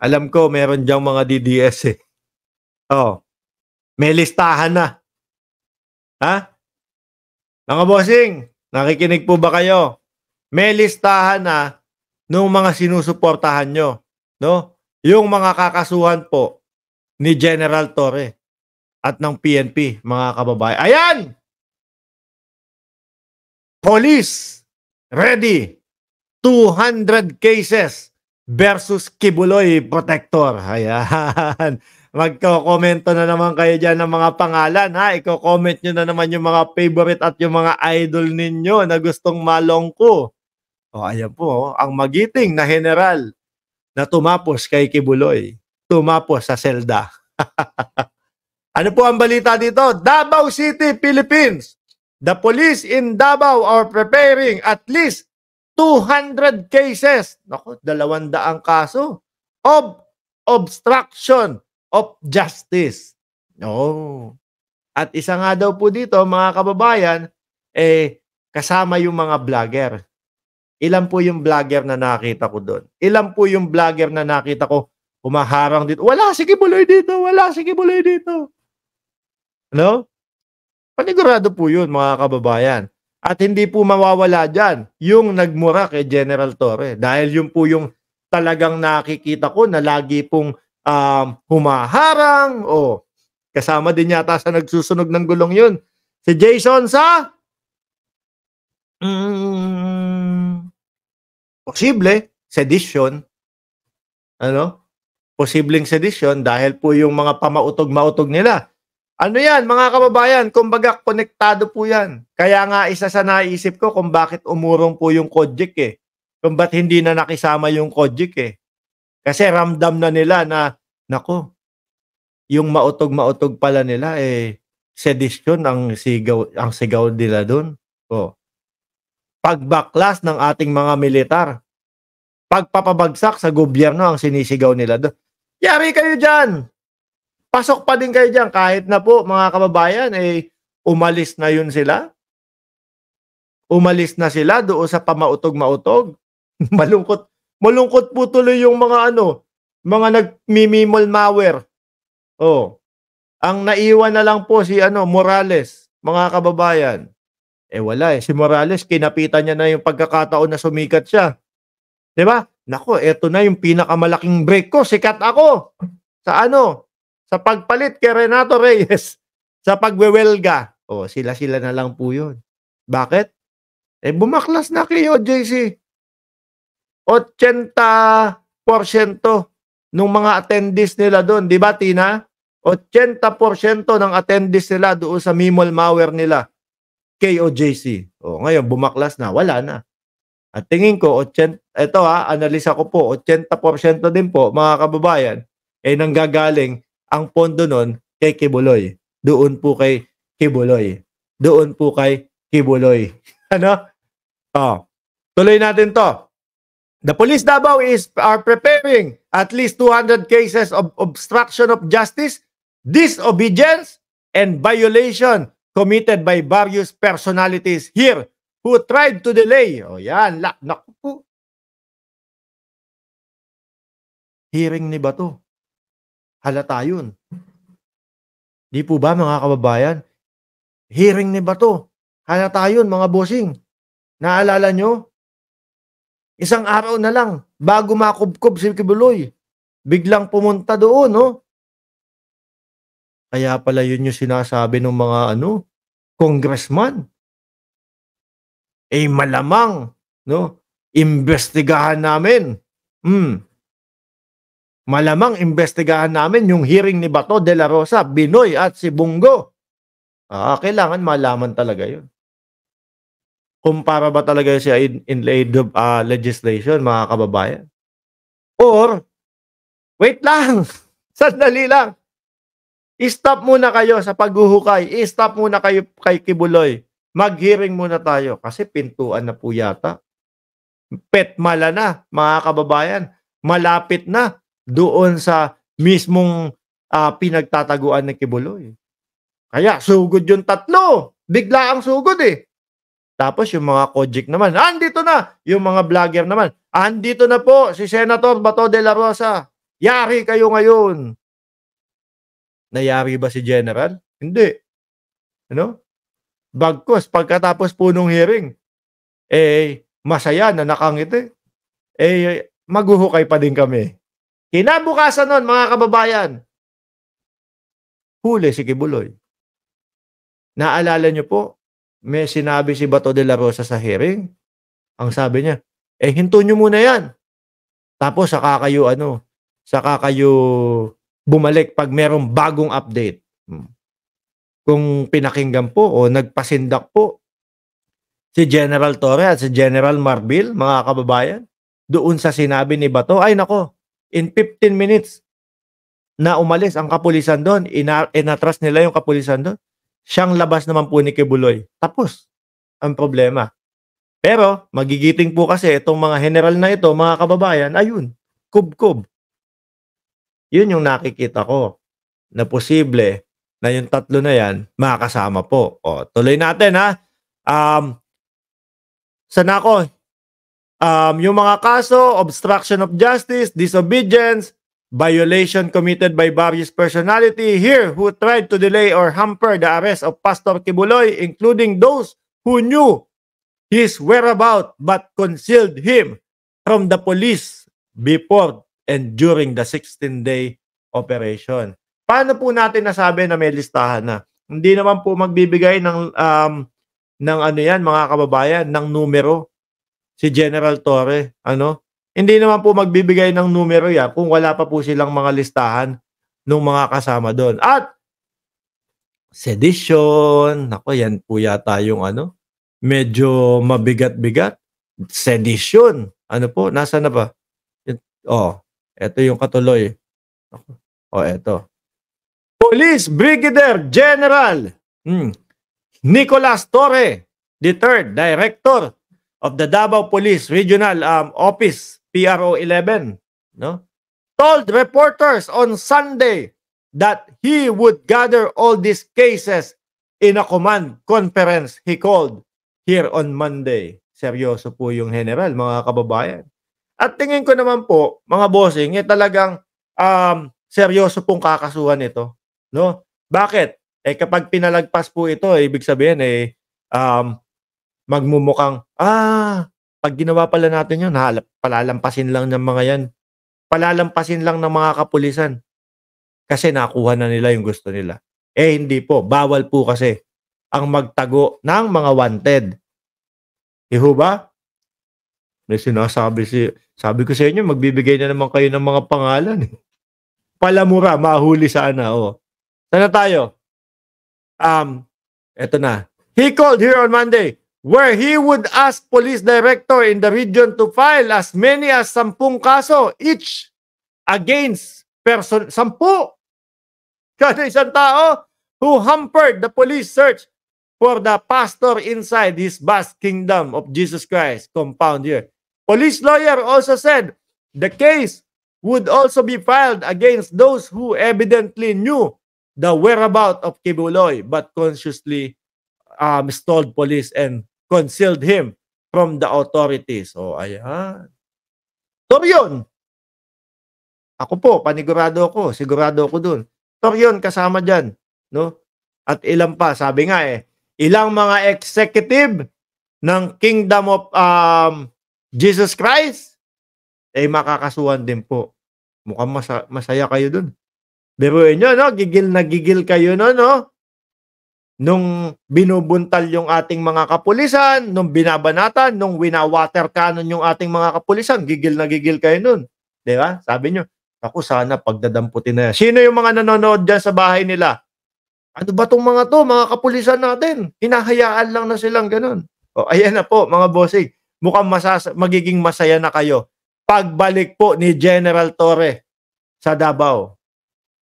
Alam ko meron diyang mga DDS eh. Oh, may listahan na. Ha? Mga bossing, nakikinig po ba kayo? May listahan na nung mga sinusuportahan nyo. No? Yung mga kakasuhan po ni General Torre at ng PNP, mga kababayan. Ayan! Police, ready. 200 cases versus Kibuloy Protector. Ayan. Magko-komento na naman kayo dyan ng mga pangalan, ha? Iko-comment nyo na naman yung mga favorite at yung mga idol ninyo na gustong malongko. O, ayan po, ang magiting na general na tumapos kay Kibuloy. Tumapos sa selda. Ano po ang balita dito? Davao City, Philippines. The police in Davao are preparing at least 200 cases. Naku, 200 kaso of obstruction of justice. Oh. At isa nga daw po dito, mga kababayan, kasama yung mga vlogger. Ilan po yung vlogger na nakita ko doon? Ilan po yung vlogger na nakita ko humaharang dito? Wala si Kibuloy dito! Wala si Kibuloy dito! Ano? Panigurado po yun, mga kababayan. At hindi po mawawala dyan yung nagmura kay General Torre. Dahil yun po yung talagang nakikita ko na lagi pong humaharang. O, kasama din yata sa nagsusunog ng gulong yun. Si Jason sa... posible, sedition. Ano? Posibleng sedition dahil po yung mga pamautog-mautog nila. Ano yan, mga kababayan? Kumbaga, konektado po yan. Kaya nga, isa sa naisip ko kung bakit umurong po yung Kojik eh. Kung ba't hindi na nakisama yung Kojik eh. Kasi ramdam na nila na, nako, yung mautog-mautog pala nila sedition ang sigaw nila doon. Oh. Pagbaklas ng ating mga militar. Pagpapabagsak sa gobyerno ang sinisigaw nila doon. Yari kayo dyan! Pasok pa din kayo dyan kahit na po mga kababayan umalis na yun sila. Umalis na sila doon sa pamautog-mautog. Malungkot po tuloy yung mga mga nagmimimol malware. Oh. Ang naiwan na lang po si Morales, mga kababayan. Wala si Morales kinapitan niya na yung pagkakataon na sumikat siya. 'Di ba? Nako, eto na yung pinakamalaking break ko, sikat ako. Sa sa pagpalit kay Renato Reyes, sa pagwewelga. O, sila na lang po yun. Bakit? Bumaklas na kay OJC. 80% nung mga attendees nila doon. Di ba, Tina? 80% ng attendees nila doon sa Mimol malware nila kay OJC. O, ngayon, bumaklas na. Wala na. At tingin ko, analisa ko po, 80% din po, mga kababayan, nanggagaling ang pondo nun kay Kibuloy. Doon po kay Kibuloy. Doon po kay Kibuloy. Tuloy natin to. The police Davao are preparing at least 200 cases of obstruction of justice, disobedience, and violation committed by various personalities here who tried to delay. O yan, naku po. Hearing ni Bato. Halata yun. Di po ba, mga kababayan? Hearing ni Bato. Halata yun, mga bossing. Naalala nyo? Isang araw na lang, bago makubkob si Kibuloy, biglang pumunta doon, no? Kaya pala yun yung sinasabi ng mga, congressman. Malamang, no? Imbestigahan namin. Malamang imbestigahan namin yung hearing ni Bato de la Rosa, Binoy at si Bungo. Kailangan malaman talaga yun. Kumpara ba talaga siya in aid of legislation, mga kababayan? Or, wait lang, sandali lang. I-stop muna kayo sa paghuhukay. I-stop muna kayo kay Kibuloy. Mag-hearing muna tayo kasi pintuan na po yata. Petmala na, mga kababayan. Malapit na doon sa mismong pinagtataguan ng Kibuloy. Kaya sugod yung tatlo. Bigla ang sugod eh. Tapos yung mga Kojik naman, andito na. Yung mga vlogger naman, andito na po si Senator Bato de la Rosa. Yari kayo ngayon. Nayari ba si General? Hindi. Ano? Bagkus, pagkatapos po nung hearing, masaya na nakangiti. Maghuhukay pa din kami. Kinabukasan nun, mga kababayan, huli si Kibuloy. Naalala niyo po, may sinabi si Bato de la Rosa sa hearing. Ang sabi niya, hinto niyo muna yan. Tapos saka kayo bumalik pag merong bagong update. Kung pinakinggan po o nagpasindak po si General Torre at si General Marbil, mga kababayan, doon sa sinabi ni Bato, ay nako, in 15 minutes na umalis ang kapulisan doon, inatras nila yung kapulisan doon, siyang labas naman po ni Kibuloy. Tapos ang problema. Pero magigiting po kasi itong mga general na ito, mga kababayan, ayun, kub-kub. Yun yung nakikita ko na posible na yung tatlo na yan makakasama po. O, tuloy natin ha. Yung mga kaso, obstruction of justice, disobedience, violation committed by various personality here who tried to delay or hamper the arrest of Pastor Kibuloy, including those who knew his whereabouts but concealed him from the police before and during the 16-day operation. Paano po natin nasabi na may listahan na? Hindi naman po magbibigay ng mga kababayan, ng numero si General Torre, Hindi naman po magbibigay ng numero yan kung wala pa po silang mga listahan ng mga kasama doon. At sedition, yan po yata yung medyo mabigat-bigat. Sedition. Nasaan na ba? Ito yung katuloy. Ito. Police Brigadier General Nicolas Torre, the third Director of the Davao Police Regional Office, PRO 11, told reporters on Sunday that he would gather all these cases in a command conference he called here on Monday. Seryoso po yung general, mga kababayan. At tingin ko naman po, mga bossing, talagang seryoso pong kakasuhan ito. No? Bakit? Kapag pinalagpas po ito, ibig sabihin, magmumukhang, pag ginawa pala natin yun, palalampasin lang ng mga yan. Palalampasin lang ng mga kapulisan. Kasi nakuha na nila yung gusto nila. Hindi po. Bawal po kasi ang magtago ng mga wanted. Ba? May sabi ko sa inyo, magbibigay na naman kayo ng mga pangalan. Palamura, mahuli sana. Sana tayo? Eto na. He called here on Monday where he would ask police director in the region to file as many as 10 kaso each against 10. Kada isang tao who hampered the police search for the pastor inside his vast kingdom of Jesus Christ compound here. Police lawyer also said the case would also be filed against those who evidently knew the whereabouts of Kibuloy but consciously stalled police and concealed him from the authorities. Ayan. Toryon. Ako po, panigurado ako. Sigurado ako dun. Toryon kasama dyan. No? At ilang pa, sabi nga ilang mga executive ng Kingdom of Jesus Christ, makakasuhan din po. Mukhang masaya kayo dun. Biruin nyo, gigil na gigil kayo, no? Nung binubuntal yung ating mga kapulisan, nung binabanatan, nung winawater cannon yung ating mga kapulisan, gigil na gigil kayo nun. Di ba? Sabi nyo, ako sana pagdadamputin na yan. Sino yung mga nanonood dyan sa bahay nila? Ano ba tong mga to? Mga kapulisan natin. Hinahayaan lang na silang ganun. Ayan na po, mga bossing. Mukhang magiging masaya na kayo pagbalik po ni General Torre sa Davao.